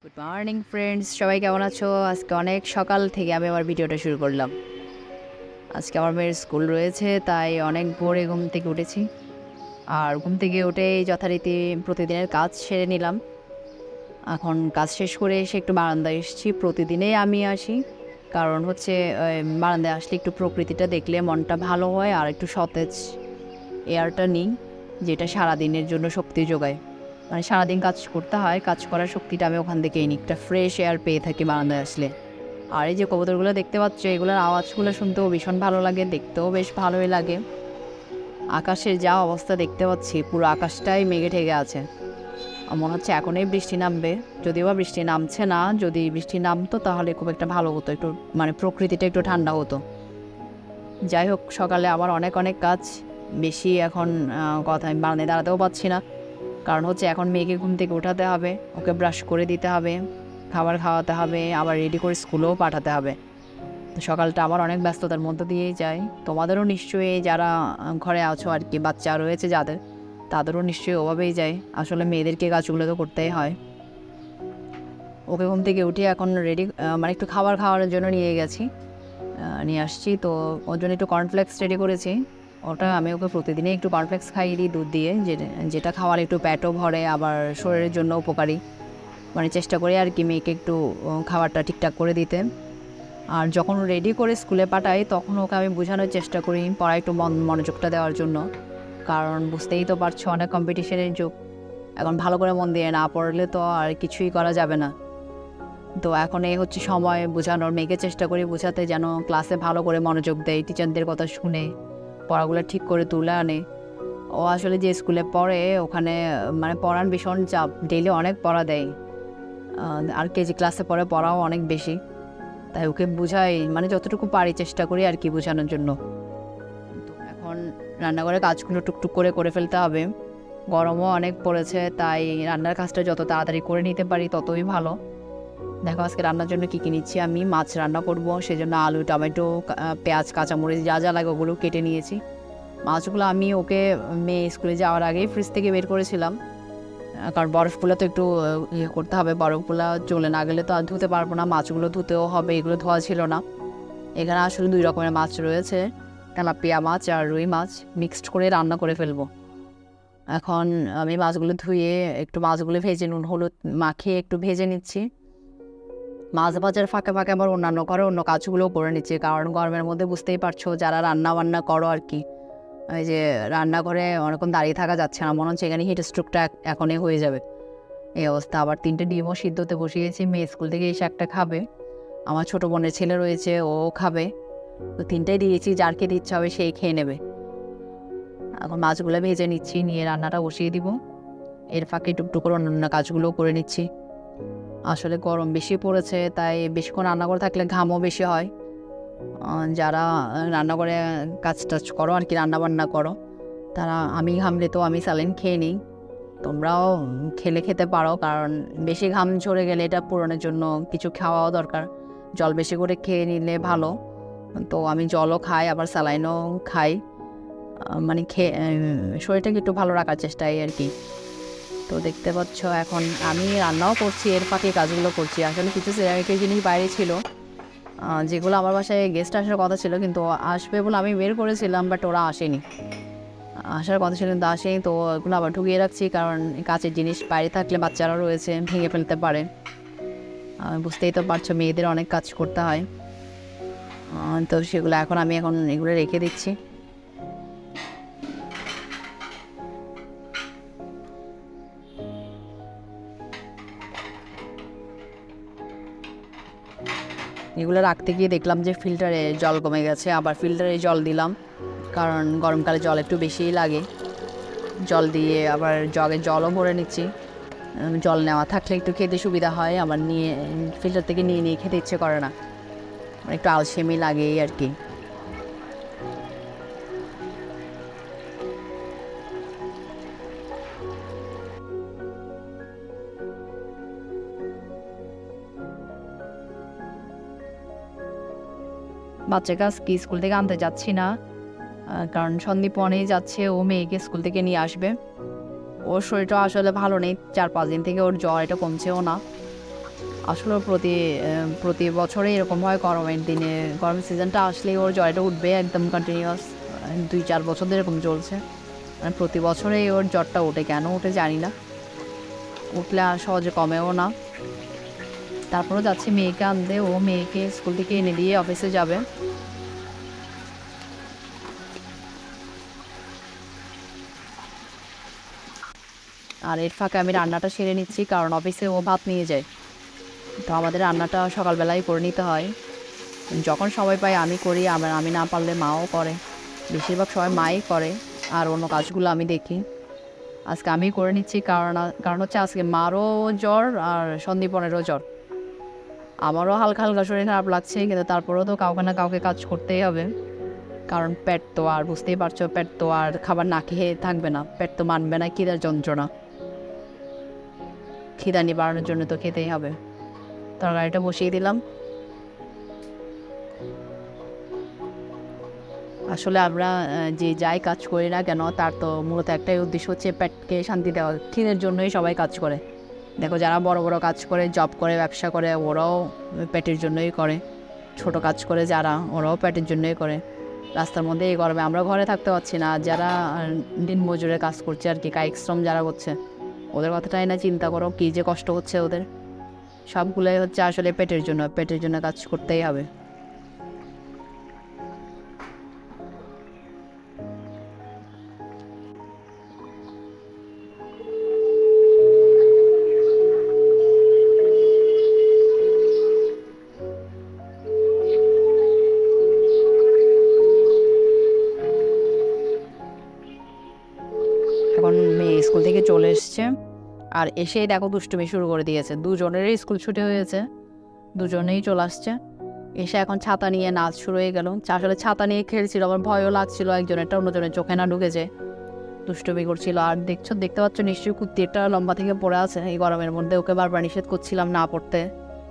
Good morning friends, সবাই কেমন আছো? আজকে অনেক সকাল থেকে আমি আমার ভিডিওটা শুরু করলাম। আজকে আমার মেয়ের স্কুল রয়েছে, তাই অনেক ভোরে ঘুম থেকে উঠেছি। আর ঘুম থেকে উঠেই যথারীতি প্রতিদিনের কাজ সেরে নিলাম। এখন কাজ শেষ করে এসে একটু বারান্দায় এসেছি। প্রতিদিনেই আমি আসি, কারণ হচ্ছে বারান্দায় আসলে একটু প্রকৃতিটা দেখলে মনটা ভালো হয় আর একটু সতেজ এয়ারটা নিই, যেটা সারাদিনের জন্য শক্তি যোগায়। মানে সারাদিন কাজ করতে হয়, কাজ করার শক্তিটা আমি ওখান থেকেই নিই, একটা ফ্রেশ এয়ার পেয়ে থাকি বারান্দায় আসলে। আর এই যে কবুতরগুলো দেখতে পাচ্ছ, এগুলোর আওয়াজগুলো শুনতেও ভীষণ ভালো লাগে, দেখতেও বেশ ভালোই লাগে। আকাশের যা অবস্থা দেখতে পাচ্ছি, পুরো আকাশটাই মেঘে ঢেকে আছে। মনে হচ্ছে এখনই বৃষ্টি নামবে, যদিও বা বৃষ্টি নামছে না। যদি বৃষ্টি নামতো তাহলে খুব একটা ভালো হতো, একটু মানে প্রকৃতিটা একটু ঠান্ডা হতো। যাই হোক, সকালে আবার অনেক অনেক কাজ বেশি। এখন কথা আমি বারান্দায় দাঁড়াতেও পাচ্ছি না, কারণ হচ্ছে এখন মেয়েকে ঘুম থেকে উঠাতে হবে, ওকে ব্রাশ করে দিতে হবে, খাবার খাওয়াতে হবে, আবার রেডি করে স্কুলেও পাঠাতে হবে। তো সকালটা আমার অনেক ব্যস্ততার মধ্য দিয়েই যায়। তোমাদেরও নিশ্চয়ই, যারা ঘরে আছো আর কি, বাচ্চা রয়েছে যাদের, তাদেরও নিশ্চয়ই ওভাবেই যায়। আসলে মেয়েদেরকে কাজগুলো তো করতেই হয়। ওকে ঘুম থেকে উঠে এখন রেডি, মানে একটু খাবার খাওয়ানোর জন্য নিয়ে আসছি। তো ওর জন্য একটু কর্নফ্লেক্স রেডি করেছি। ওটা আমি ওকে প্রতিদিনই একটু কর্নফ্লেক্স খাইয়ে দিই দুধ দিয়ে, যেটা খাওয়ার একটু পেটও ভরে, আবার শরীরের জন্য উপকারী। মানে চেষ্টা করি আর কি মেয়েকে একটু খাবারটা ঠিকঠাক করে দিতে। আর যখন রেডি করে স্কুলে পাঠাই, তখন ওকে আমি বোঝানোর চেষ্টা করি পড়ায় একটু মনোযোগটা দেওয়ার জন্য। কারণ বুঝতেই তো পারছো, অনেক কম্পিটিশনের যুগ। এখন ভালো করে মন দিয়ে না পড়লে তো আর কিছুই করা যাবে না। তো এখন এই হচ্ছে সময় বোঝানোর, মেয়েকে চেষ্টা করি বোঝাতে যেন ক্লাসে ভালো করে মনোযোগ দেয়, টিচারদের কথা শুনে পড়াগুলো ঠিক করে তুলে আনে। ও আসলে যে স্কুলে পড়ে, ওখানে মানে পড়ার ভীষণ চাপ, ডেইলি অনেক পড়া দেয়। আর কেজি ক্লাসে পড়ে, পড়াও অনেক বেশি। তাই ওকে বুঝাই, মানে যতটুকু পারি চেষ্টা করি আর কি বোঝানোর জন্য। তো এখন রান্নাঘরে কাজগুলো টুকটুক করে করে ফেলতে হবে। গরমও অনেক পড়েছে, তাই রান্নার কাজটা যত তাড়াতাড়ি করে নিতে পারি ততই ভালো। দেখো আজকে রান্নার জন্য কী কী নিচ্ছি। আমি মাছ রান্না করব, সেজন্য আলু, টমেটো, পেঁয়াজ, কাঁচামরিচ যা যা লাগে ওগুলো কেটে নিয়েছি। মাছগুলো আমি ওকে মেয়ে স্কুলে যাওয়ার আগেই ফ্রিজ থেকে বের করেছিলাম, কারণ বরফগুলো তো একটু ইয়ে করতে হবে, বরফগুলো চলে না গেলে তো আর ধুতে পারবো না। মাছগুলো ধুতেও হবে, এগুলো ধোয়া ছিল না। এখানে আসলে 2 রকমের মাছ রয়েছে, তেলাপিয়া মাছ আর রুই মাছ, মিক্সড করে রান্না করে ফেলবো। এখন আমি মাছগুলো ধুয়ে একটু মাছগুলো ভেজে নুন হলুদ মাখিয়ে একটু ভেজে নিচ্ছি। মাছ ভাজার ফাঁকে ফাঁকে আবার অন্যান্য ঘরে অন্য কাজগুলোও করে নিচ্ছি, কারণ গরমের মধ্যে বুঝতেই পারছো, যারা রান্না বান্না করো আর কি, ওই যে রান্নাঘরে অনেকক্ষণ দাঁড়িয়ে থাকা যাচ্ছে না, মনে হচ্ছে এখানে হিট স্ট্রোকটা এখনই হয়ে যাবে, এই অবস্থা। আবার 3টে ডিমও সিদ্ধতে বসিয়েছি, মেয়ে স্কুল থেকে এসে একটা খাবে, আমার ছোটো বোনের ছেলে রয়েছে ও খাবে। তো 3টাই দিয়েছি, যার খেতে ইচ্ছা হবে সেই খেয়ে নেবে। এখন মাছগুলো ভেজে নিচ্ছি, নিয়ে রান্নাটা বসিয়ে দিব। এর ফাঁকে টুকটুক করে অন্যান্য কাজগুলোও করে নিচ্ছি। আসলে গরম বেশি পড়েছে, তাই বেশিক্ষণ রান্না করে থাকলে ঘামও বেশি হয়। যারা রান্নাঘরে কাজ টাজ করো আর কি, রান্নাবান্না করো, তারা, আমি ঘামলে তো আমি স্যালাইন খেয়ে নিই, তোমরাও খেলে খেতে পারো, কারণ বেশি ঘাম ঝরে গেলে এটা পূরণের জন্য কিছু খাওয়াও দরকার। জল বেশি করে খেয়ে নিলে ভালো। তো আমি জলও খাই, আবার স্যালাইনও খাই, মানে খেয়ে শরীরটাকে একটু ভালো রাখার চেষ্টাই আর কি। তো দেখতে পাচ্ছ এখন আমি রান্নাও করছি, এর ফাঁকে কাজগুলো করছি। আসলে কিছু সিরামিকের জিনিস বাইরে ছিল, যেগুলো আমার বাসায় গেস্ট আসার কথা ছিল, কিন্তু আসবে বলে আমি বের করেছিলাম, বাট ওরা আসেনি। আসার কথা ছিল কিন্তু আসেনি, তো এগুলো আবার ঢুকিয়ে রাখছি, কারণ কাচের জিনিস বাইরে থাকলে বাচ্চারা রয়েছে, ভেঙে ফেলতে পারে। বুঝতেই তো পারছো, মেয়েদের অনেক কাজ করতে হয়। তো সেগুলো এখন এগুলো রেখে দিচ্ছি। এগুলো রাখতে গিয়ে দেখলাম যে ফিল্টারে জল কমে গেছে, আবার ফিল্টারে জল দিলাম, কারণ গরমকালে জল একটু বেশিই লাগে। জল দিয়ে আবার জগে জলও ভরে নিচ্ছি। জল নেওয়া থাকলে একটু খেতে সুবিধা হয়, আবার নিয়ে ফিল্টার থেকে নিয়ে নিয়ে খেতে ইচ্ছে করে না, মানে একটু আলসেমি লাগে এই আর কি। বাচ্চাকে আজকে স্কুল থেকে আনতে যাচ্ছি না, কারণ সন্দীপনেই যাচ্ছে, ও মেয়েকে স্কুল থেকে নিয়ে আসবে। ওর শরীরটা আসলে ভালো নেই, 4-5 দিন থেকে ওর জ্বর এটা কমছেও না। আসলে প্রতি বছরে এরকম হয়, গরমের দিনে গরমের সিজনটা আসলেই ওর জ্বরটা উঠবে একদম কন্টিনিউয়াস। 2-4 বছর ধরে এরকম চলছে, মানে প্রতি বছরেই ওর জ্বরটা ওঠে, কেন ওঠে জানি না, উঠলে আর সহজে কমেও না। তারপরেও যাচ্ছি মেয়েকে আনতে, ও মেয়েকে স্কুল থেকে এনে দিয়ে অফিসে যাবে। আর এর ফাঁকে আমি রান্নাটা সেরে নিচ্ছি, কারণ অফিসে ও ভাত নিয়ে যায়, তো আমাদের রান্নাটা সকালবেলায় করে নিতে হয়। যখন সময় পাই আমি করি, আমি না পারলে মাও করে, বেশিরভাগ সময় মাই করে, আর অন্য কাজগুলো আমি দেখি। আজকে আমি করে নিচ্ছি, কারণ হচ্ছে আজকে মারও জ্বর আর সন্দীপনেরও জ্বর। আমারও হালকা হালকা শরীর খারাপ লাগছে, কিন্তু তারপরেও তো কাউকে না কাউকে কাজ করতেই হবে, কারণ পেট তো আর, বুঝতেই পারছো, পেট তো আর খাবার না খেয়ে থাকবে না, পেট তো মানবে না খিদার যন্ত্রণা, খিদা নিবারণের জন্য তো খেতেই হবে। তরকারিটা বসিয়ে দিলাম। আসলে আমরা যে যাই কাজ করি না কেন, তার তো মূলত একটাই উদ্দেশ্য হচ্ছে পেটকে শান্তি দেওয়া, খিদের জন্যই সবাই কাজ করে। দেখো যারা বড় বড় কাজ করে, জব করে, ব্যবসা করে, ওরাও পেটের জন্যই করে। ছোট কাজ করে যারা, ওরাও পেটের জন্যই করে। রাস্তার মধ্যে এই গরমে আমরা ঘরে থাকতে পারছি না, যারা দিন মজুরে কাজ করছে আর কি, কায়িক শ্রম যারা করছে, ওদের কথাটাই না চিন্তা করো, কী যে কষ্ট হচ্ছে ওদের। সবগুলোই হচ্ছে আসলে পেটের জন্য কাজ করতেই হবে। এখন মেয়ে স্কুল থেকে চলে এসছে, আর এসেই দেখো দুষ্টুমি শুরু করে দিয়েছে। দুজনেরই স্কুল ছুটি হয়েছে, দুজনেই চলে আসছে। এসে এখন ছাতা নিয়ে নাচ শুরু হয়ে গেল। আসলে ছাতা নিয়ে খেলছিল, আমার ভয়ও লাগছিল একজনেরটা অন্যজনের চোখে না ঢুকেছে, দুষ্টুমি করছিল। আর দেখতে পাচ্ছ নিশ্চয়ই কুর্তিটা লম্বা থেকে পড়ে আছে, এই গরমের মধ্যে ওকে বারবার নিষেধ করছিলাম না পড়তে,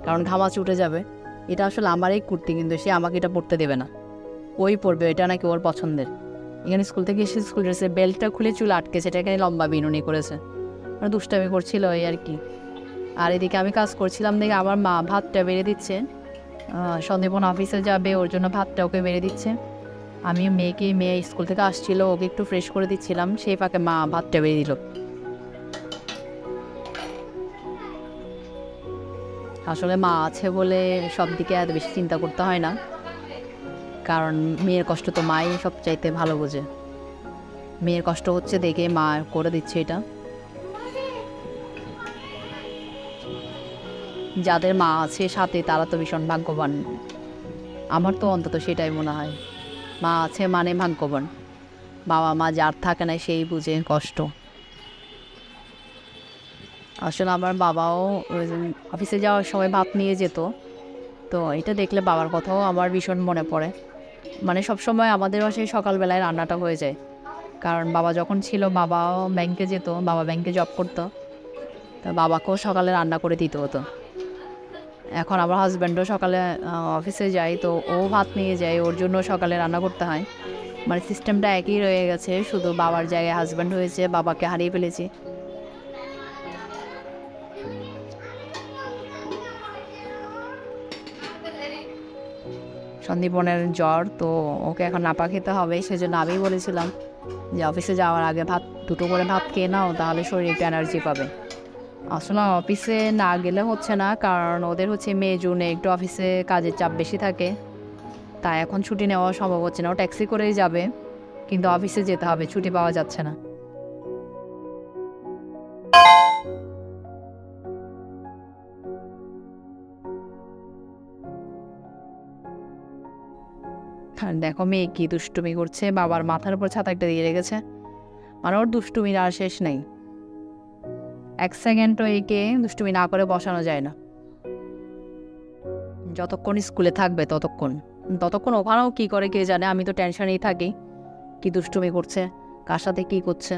কারণ ঘামাচি উঠে যাবে। এটা আসলে আমার এই কুর্তি, কিন্তু সে আমাকে এটা পড়তে দেবে না, ওই পড়বে, এটা নাকি ওর পছন্দের। এখানে স্কুল থেকে এসে স্কুল ড্রেসের বেল্টটা খুলে চুল আটকেছে, এটা এখানে লম্বা বিনুনি করেছে, মানে দুষ্টামি করছিল এই আর কি। আর এদিকে আমি কাজ করছিলাম দেখে আমার মা ভাতটা বেড়ে দিচ্ছে, সন্দীপন অফিসে যাবে, ওর জন্য ভাতটা ওকে বেড়ে দিচ্ছে। আমি মেয়ে স্কুল থেকে আসছিল, ওকে একটু ফ্রেশ করে দিচ্ছিলাম, সেই ফাঁকে মা ভাতটা বেড়ে দিল। আসলে মা আছে বলে সব দিকে এত বেশি চিন্তা করতে হয় না, কারণ মেয়ের কষ্ট তো মাই সবচাইতে ভালো বোঝে। মেয়ের কষ্ট হচ্ছে দেখে মা করে দিচ্ছে এটা। যাদের মা আছে সাথে তারা তো ভীষণ ভাগ্যবান, আমার তো অন্তত সেটাই মনে হয়। মা আছে মানে ভাগ্যবান, বাবা মা যার থাকে না সেই বুঝে কষ্ট। আসলে আমার বাবাও অফিসে যাওয়ার সময় ভাত নিয়ে যেত, তো এটা দেখলে বাবার কথাও আমার ভীষণ মনে পড়ে। মানে সবসময় আমাদের বাসায় সকালবেলায় রান্নাটা হয়ে যায়, কারণ বাবা যখন ছিল, বাবাও ব্যাংকে যেত, বাবা ব্যাংকে জব করতো, তো বাবাকেও সকালে রান্না করে দিতে হতো। এখন আমার হাজব্যান্ডও সকালে অফিসে যায়, তো ও ভাত নিয়ে যায়, ওর জন্য সকালে রান্না করতে হয়। মানে সিস্টেমটা একই রয়ে গেছে, শুধু বাবার জায়গায় হাজব্যান্ড হয়েছে, বাবাকে হারিয়ে ফেলেছি। সন্দীপনের জ্বর, তো ওকে এখন নাপা খেতে হবে, সেজন্য আমি বলেছিলাম যে অফিসে যাওয়ার আগে দুটো করে ভাত খেয়ে নাও, তাহলে শরীরে একটু এনার্জি পাবে। আসলে অফিসে না গেলে হচ্ছে না, কারণ ওদের হচ্ছে মে জুনে একটু অফিসে কাজের চাপ বেশি থাকে, তাই এখন ছুটি নেওয়া সম্ভব হচ্ছে না। ও ট্যাক্সি করেই যাবে, কিন্তু অফিসে যেতে হবে, ছুটি পাওয়া যাচ্ছে না। আর দেখো মেয়ে কি দুষ্টুমি করছে, বাবার মাথার উপর ছাতা একটা দিয়ে রেখেছে, মানে ওর দুষ্টুমির আর শেষ নেই। এক সেকেন্ডও একে দুষ্টুমি না করে বসানো যায় না। যতক্ষণ স্কুলে থাকবে ততক্ষণ ওখানেও কি করে কে জানে, আমি তো টেনশনেই থাকি, কি দুষ্টুমি করছে, কার সাথে কি করছে,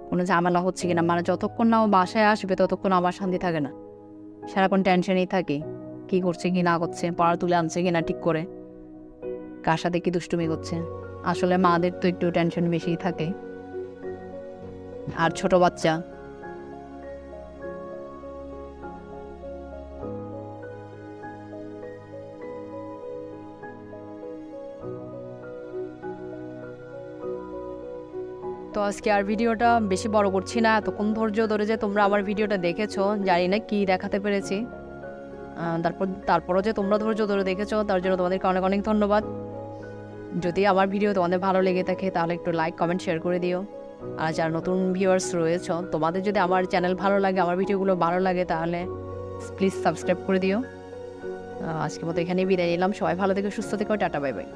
কোনো ঝামেলা হচ্ছে কিনা। মানে যতক্ষণ না ও বাসায় আসবে ততক্ষণ আমার শান্তি থাকে না, সারাক্ষণ টেনশনেই থাকি, কি করছে কি না করছে, পড়া তুলে আনছে কিনা ঠিক করে, কার সাথে কি দুষ্টুমি করছে। আসলে মাদের তো একটু টেনশন বেশিই থাকে, আর ছোট বাচ্চা। তো আজকে আর ভিডিওটা বেশি বড় করছি না। এতক্ষণ ধৈর্য ধরে যে তোমরা আমার ভিডিওটা দেখেছো, জানি না কী দেখাতে পেরেছি। তারপরও যে তোমরা ধৈর্য ধরে দেখেছো তার জন্য তোমাদেরকে অনেক অনেক ধন্যবাদ। যদি আমার ভিডিও তোমাদের ভালো লেগে থাকে তাহলে একটু লাইক কমেন্ট শেয়ার করে দিও। আর যারা নতুন ভিউয়ার্স রয়েছো, তোমাদের যদি আমার চ্যানেল ভালো লাগে, আমার ভিডিওগুলো ভালো লাগে, তাহলে প্লিজ সাবস্ক্রাইব করে দিও। আজকের মতো এখানেই বিদায় নিলাম। সবাই ভালো থেকো, সুস্থ থেকো, টাটা, বাই বাই।